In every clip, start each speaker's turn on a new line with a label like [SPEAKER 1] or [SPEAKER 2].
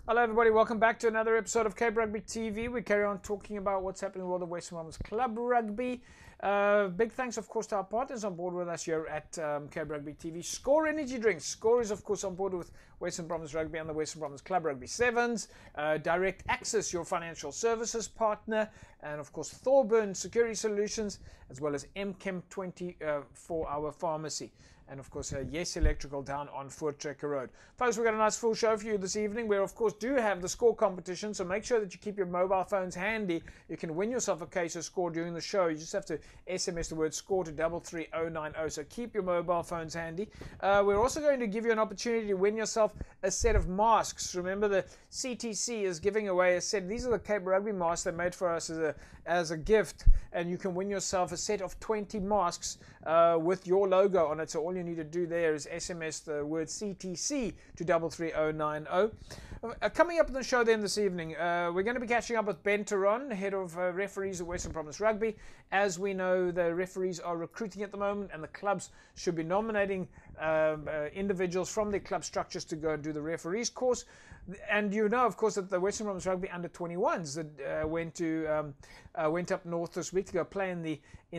[SPEAKER 1] Hello everybody, welcome back to another episode of Cape Rugby TV. We carry on talking about what's happening in the world of Western Province Club Rugby. Big thanks of course to our partners on board with us here at Cape Rugby TV. Score Energy Drinks. Score is of course on board with Western Province Rugby and the Western Province Club Rugby Sevens. Direct Access, your financial services partner. And of course Thorburn Security Solutions, as well as MChem 24-hour pharmacy. And of course, Yes Electrical down on Voortrekker Road. Folks, we've got a nice full show for you this evening. We, of course, do have the score competition, so make sure that you keep your mobile phones handy. You can win yourself a case of score during the show. You just have to SMS the word score to 33090. So keep your mobile phones handy. We're also going to give you an opportunity to win yourself a set of masks. Remember, the CTC is giving away a set. These are the Cape Rugby masks they made for us as a gift. And you can win yourself a set of 20 masks with your logo on it. So all you need to do there is SMS the word CTC to 33090. Coming up on the show then this evening, we're going to be catching up with Ben Teron, head of referees at Western Province Rugby. As we know, the referees are recruiting at the moment, and the clubs should be nominating individuals from their club structures to go and do the referees course. And you know, of course, that the Western Province Rugby under 21s that went up north this week to go play in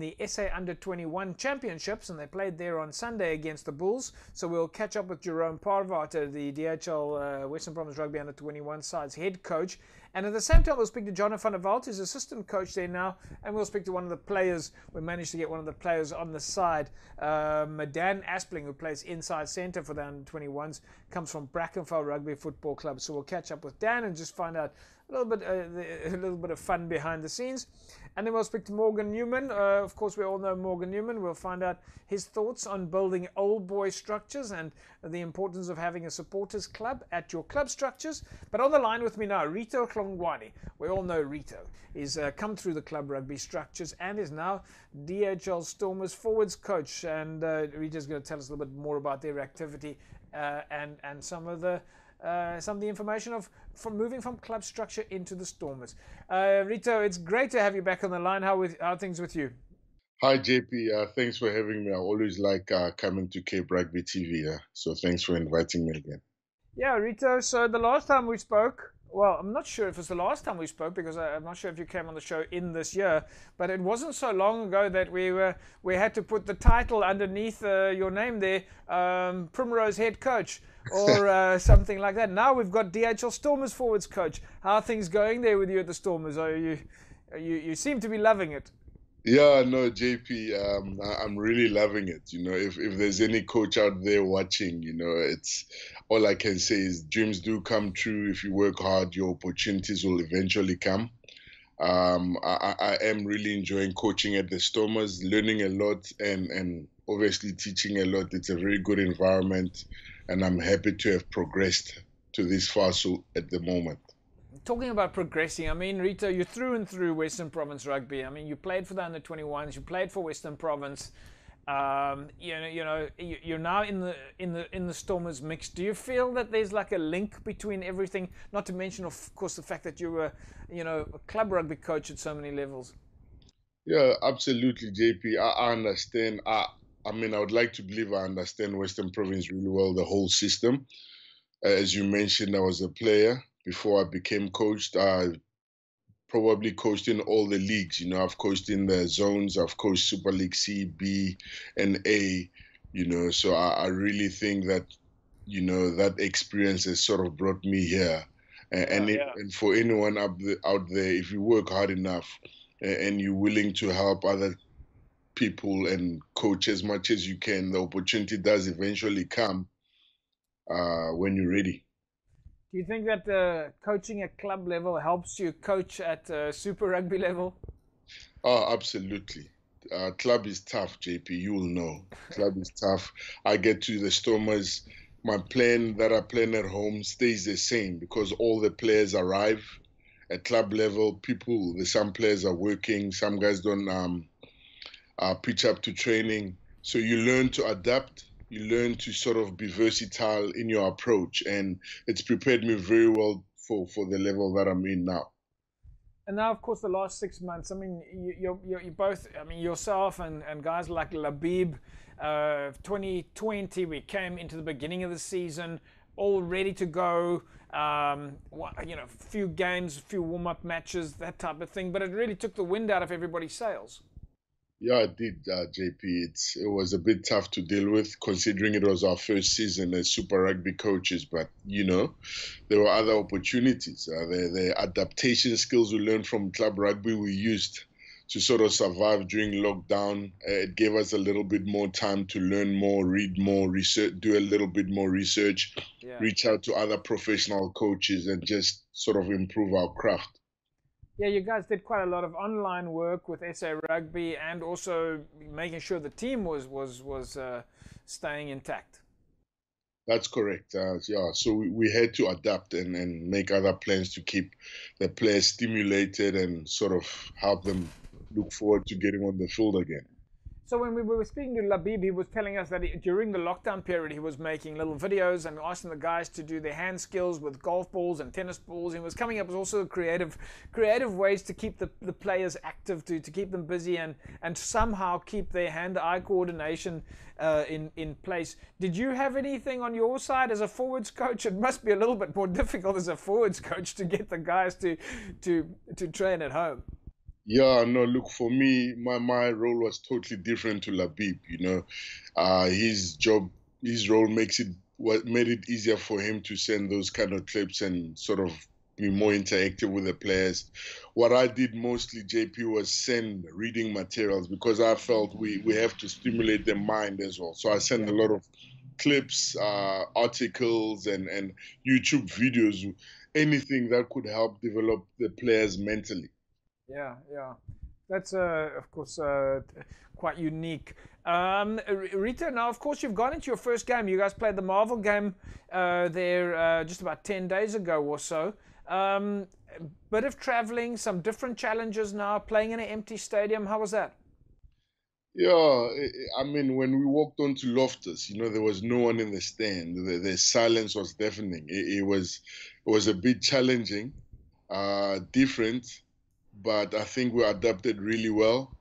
[SPEAKER 1] the SA under 21 championships, and they played there on Sunday against the Bulls. So we'll catch up with Jerome Parvater, the DHL Western Province Rugby under 21 side's head coach. And at the same time, we'll speak to Jonathan van der Walt, who's assistant coach there now, and we'll speak to one of the players. We managed to get one of the players on the side. Dan Aspling, who plays inside centre for the under-21s, comes from Brackenfell Rugby Football Club. So we'll catch up with Dan and just find out a little bit of fun behind the scenes. And then we'll speak to Morgan Newman. Of course, we all know Morgan Newman. We'll find out his thoughts on building old boy structures and the importance of having a supporters club at your club structures. But on the line with me now, Rito Hlungwani. We all know Rito. He's come through the club rugby structures and is now DHL Stormers forwards coach. And Rito's going to tell us a little bit more about their activity and some of the information from moving from club structure into the Stormers. Rito, it's great to have you back on the line. How are things with you?
[SPEAKER 2] Hi, JP. Thanks for having me. I always like coming to Cape Rugby TV. So thanks for inviting me again.
[SPEAKER 1] Yeah, Rito. So the last time we spoke, well, I'm not sure if it's the last time we spoke because I'm not sure if you came on the show in this year, but it wasn't so long ago that we had to put the title underneath your name there, Primrose head coach or something like that. Now we've got DHL Stormers forwards coach. How are things going there with you at the Stormers? You seem to be loving it.
[SPEAKER 2] Yeah, no, JP, I'm really loving it. You know, if there's any coach out there watching, you know, it's all I can say is dreams do come true. If you work hard, your opportunities will eventually come. I am really enjoying coaching at the Stormers, learning a lot and obviously teaching a lot. It's a very good environment, and I'm happy to have progressed to this far so at the moment.
[SPEAKER 1] Talking about progressing, I mean, Rito, you're through and through Western Province Rugby. I mean, you played for the under-21s, you played for Western Province. You're now in the Stormers mix. Do you feel that there's like a link between everything? Not to mention, of course, the fact that you were, a club rugby coach at so many levels.
[SPEAKER 2] Yeah, absolutely, JP. I understand. I mean, I would like to believe I understand Western Province really well, the whole system. As you mentioned, I was a player before I became coached. I probably coached in all the leagues. You know, I've coached in the zones. I've coached Super League C, B, and A. You know, so I really think that, you know, that experience has sort of brought me here. And for anyone out there, if you work hard enough and you're willing to help other people and coach as much as you can, the opportunity does eventually come when you're ready.
[SPEAKER 1] Do you think that coaching at club level helps you coach at Super Rugby level?
[SPEAKER 2] Oh, absolutely. Club is tough, JP. You will know. Club is tough. I get to the Stormers. My plan that I plan at home stays the same because all the players arrive at club level. Some players are working. Some guys don't pitch up to training. So you learn to adapt. You learn to sort of be versatile in your approach, and it's prepared me very well for the level that I'm in now.
[SPEAKER 1] And now, of course, the last 6 months, I mean, you both, I mean, yourself and guys like Labib, 2020, we came into the beginning of the season all ready to go. You know, a few games, a few warm-up matches, that type of thing. But it really took the wind out of everybody's sails.
[SPEAKER 2] Yeah, it did, JP. It was a bit tough to deal with, considering it was our first season as Super Rugby coaches. But you know, there were other opportunities. The adaptation skills we learned from club rugby we used to sort of survive during lockdown. It gave us a little bit more time to learn more, read more, research, do a little bit more research, reach out to other professional coaches, and just sort of improve our craft.
[SPEAKER 1] Yeah, you guys did quite a lot of online work with SA Rugby, and also making sure the team was staying intact.
[SPEAKER 2] That's correct. Yeah, so we had to adapt and make other plans to keep the players stimulated and sort of help them look forward to getting on the field again.
[SPEAKER 1] So when we were speaking to Labib, he was telling us that during the lockdown period, he was making little videos and asking the guys to do their hand skills with golf balls and tennis balls. He was coming up with also creative ways to keep the players active, to keep them busy and somehow keep their hand-eye coordination in place. Did you have anything on your side as a forwards coach? It must be a little bit more difficult as a forwards coach to get the guys to train at home.
[SPEAKER 2] Yeah, no, look, for me, my role was totally different to Labib, you know. His role made it easier for him to send those kind of clips and sort of be more interactive with the players. What I did mostly, JP, was send reading materials because I felt we have to stimulate their mind as well. So I sent a lot of clips, articles, and YouTube videos, anything that could help develop the players mentally.
[SPEAKER 1] Yeah, that's of course quite unique. Rito, now of course you've gone into your first game. You guys played the Marvel game there just about 10 days ago or so. Bit of traveling, some different challenges now, playing in an empty stadium. How was that?
[SPEAKER 2] Yeah, I mean, when we walked onto Loftus, you know, there was no one in the stand. The silence was deafening. It was a bit challenging, different, but I think we adapted really well.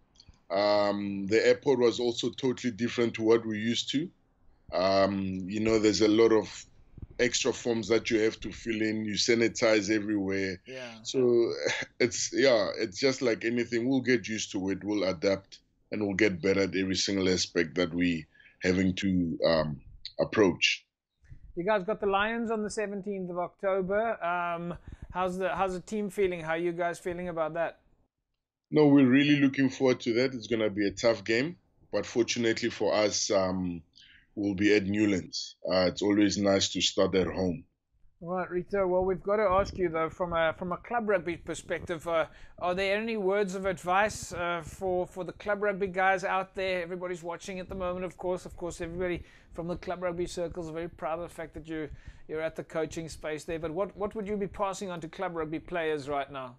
[SPEAKER 2] The airport was also totally different to what we used to. You know, there's a lot of extra forms that you have to fill in. You sanitize everywhere.
[SPEAKER 1] Yeah.
[SPEAKER 2] So it's just like anything. We'll get used to it. We'll adapt, and we'll get better at every single aspect that we having to approach.
[SPEAKER 1] You guys got the Lions on the 17th of October. How's the team feeling? How are you guys feeling about that?
[SPEAKER 2] No, we're really looking forward to that. It's going to be a tough game, but fortunately for us, we'll be at Newlands. It's always nice to start at home.
[SPEAKER 1] Right, Rito. Well, we've got to ask you though, from a club rugby perspective, are there any words of advice for the club rugby guys out there? Everybody's watching at the moment, of course. Everybody from the club rugby circles are very proud of the fact that you're at the coaching space there. But what would you be passing on to club rugby players right now?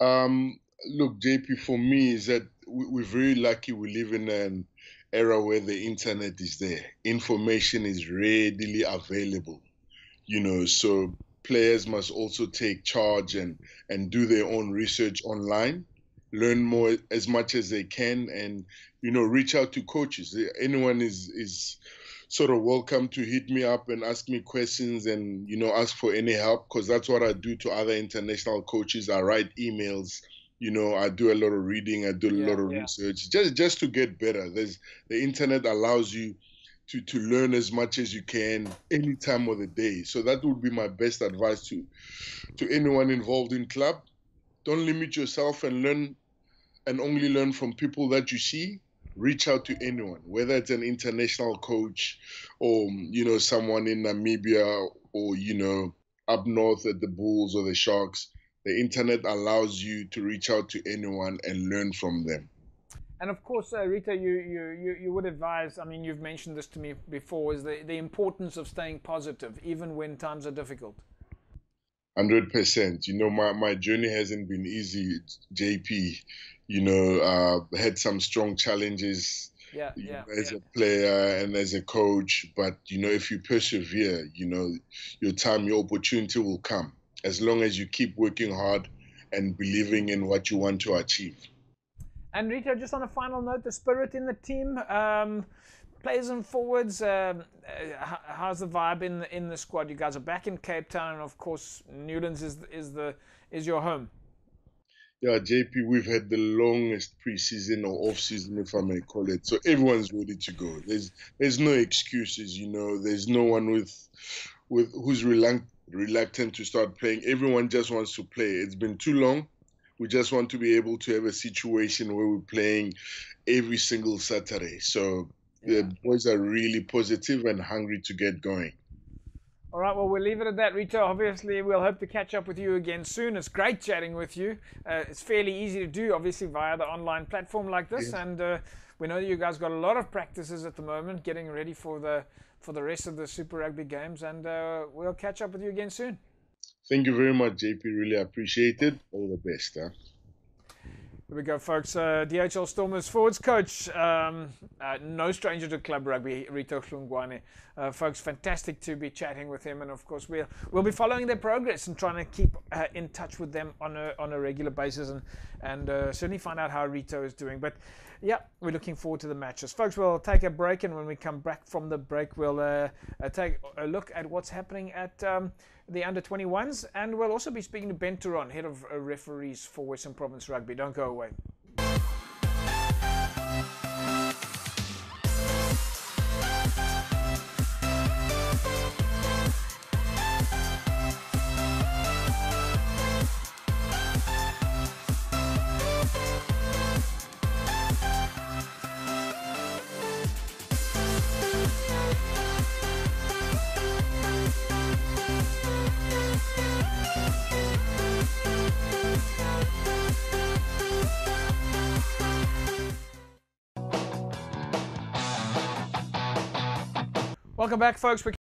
[SPEAKER 2] Look, JP, for me is that we're very lucky. We live in an era where the internet is there. Information is readily available. You know, so players must also take charge and do their own research online, learn more as much as they can, and you know, reach out to coaches. Anyone is sort of welcome to hit me up and ask me questions and you know, ask for any help, because that's what I do to other international coaches. I write emails. You know, I do a lot of reading. I do a lot of research just to get better. The internet allows you to learn as much as you can any time of the day. So that would be my best advice to anyone involved in club. Don't limit yourself and only learn from people that you see. Reach out to anyone, whether it's an international coach or, you know, someone in Namibia or, you know, up north at the Bulls or the Sharks. The internet allows you to reach out to anyone and learn from them.
[SPEAKER 1] And of course, Rita, you would advise, I mean, you've mentioned this to me before, is the importance of staying positive, even when times are difficult.
[SPEAKER 2] 100%. You know, my journey hasn't been easy, JP. You know, had some strong challenges as a player and as a coach. But, you know, if you persevere, you know, your opportunity will come, as long as you keep working hard and believing in what you want to achieve.
[SPEAKER 1] And Rito, just on a final note, the spirit in the team, players and forwards, how's the vibe in the squad? You guys are back in Cape Town, and of course Newlands is your home.
[SPEAKER 2] Yeah, JP, we've had the longest preseason or off-season, if I may call it. So everyone's ready to go. There's no excuses, you know. There's no one who's reluctant to start playing. Everyone just wants to play. It's been too long. We just want to be able to have a situation where we're playing every single Saturday. So the boys are really positive and hungry to get going.
[SPEAKER 1] All right, well, we'll leave it at that, Rito. Obviously, we'll hope to catch up with you again soon. It's great chatting with you. It's fairly easy to do, obviously, via the online platform like this. Yes. And we know that you guys got a lot of practices at the moment, getting ready for the rest of the Super Rugby games. And we'll catch up with you again soon.
[SPEAKER 2] Thank you very much, JP. Really appreciate it. All the best. Huh?
[SPEAKER 1] Here we go, folks. DHL Stormers forwards coach, no stranger to club rugby, Rito Hlungwani. Folks, fantastic to be chatting with him, and of course we'll be following their progress and trying to keep in touch with them on a regular basis, and certainly find out how Rito is doing. But yeah, we're looking forward to the matches, folks. We'll take a break, and when we come back from the break, we'll take a look at what's happening at the under-21s, and we'll also be speaking to Ben Turon, head of referees for Western Province Rugby. Don't go away. Welcome back, folks.